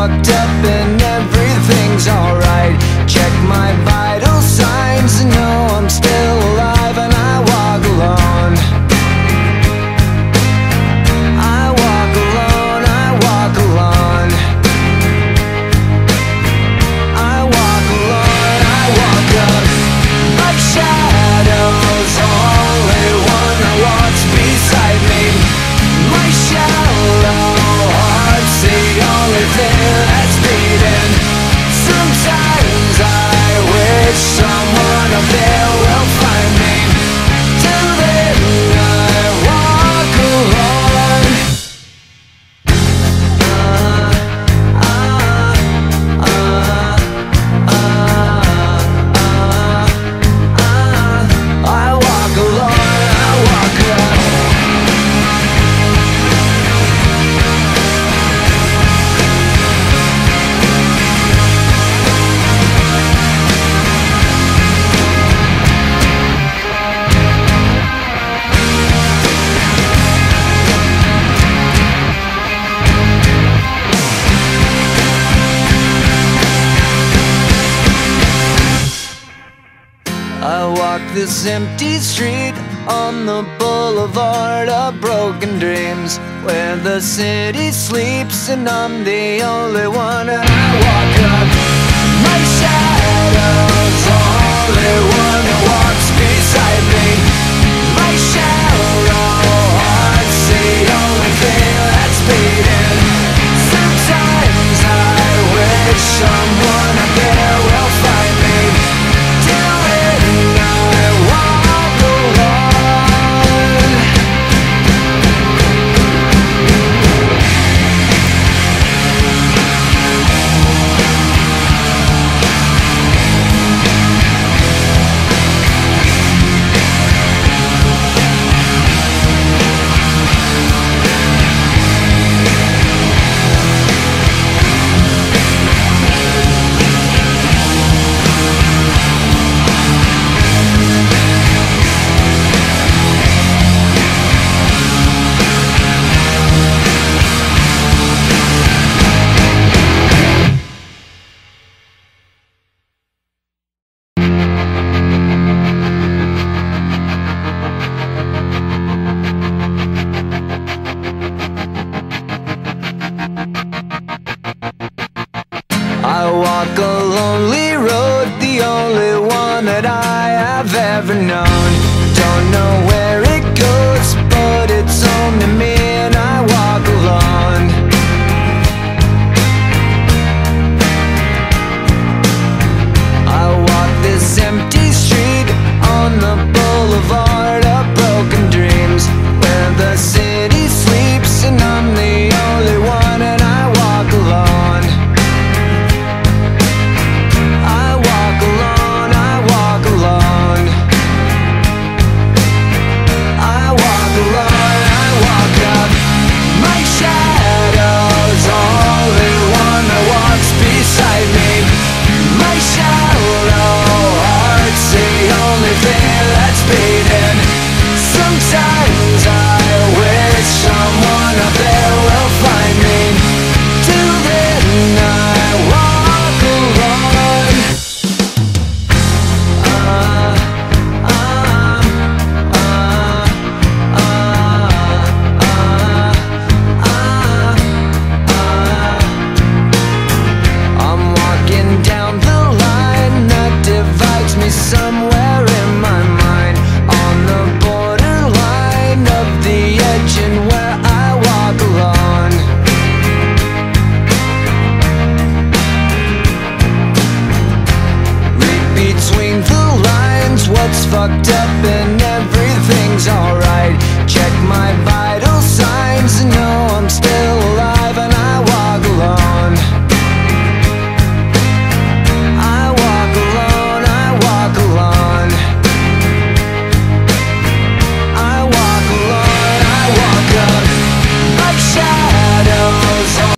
fucked up and everything's alright. Check my vital signs and know I'm still alive, and I walk alone. I walk alone, I walk alone. I walk alone, I walk up like shadows, only one that walks beside me. My shallow heart's the only thing that's beating. Sometimes I wish someone up there will find me. Till then I walk alone. I walk alone, I walk alone. I walk this empty street on the boulevard of broken dreams, where the city sleeps and I'm the only one. And I walk up my shadow's only one that walks beside me. My shallow heart's the only thing that's beating. Sometimes I wish someone up there will find me. Till then I walk alone. I walk a lonely road, the only one that I have ever known. Don't know where it goes, but it's home to me, and I walk alone. I walk this empty street on the boulevard of broken dreams, where the city sleeps and I'm the only one, and I walk alone. I walk alone, I walk alone. I walk alone, I walk up my shadow's only one that walks beside me. My shallow heart's the only thing that's beating. Sometimes I wish someone up there will find me. Till then I walk alone. I'm walking down the line that divides me somewhere in my mind, on the borderline of the edge and where I walk alone. Read between the lines what's fucked up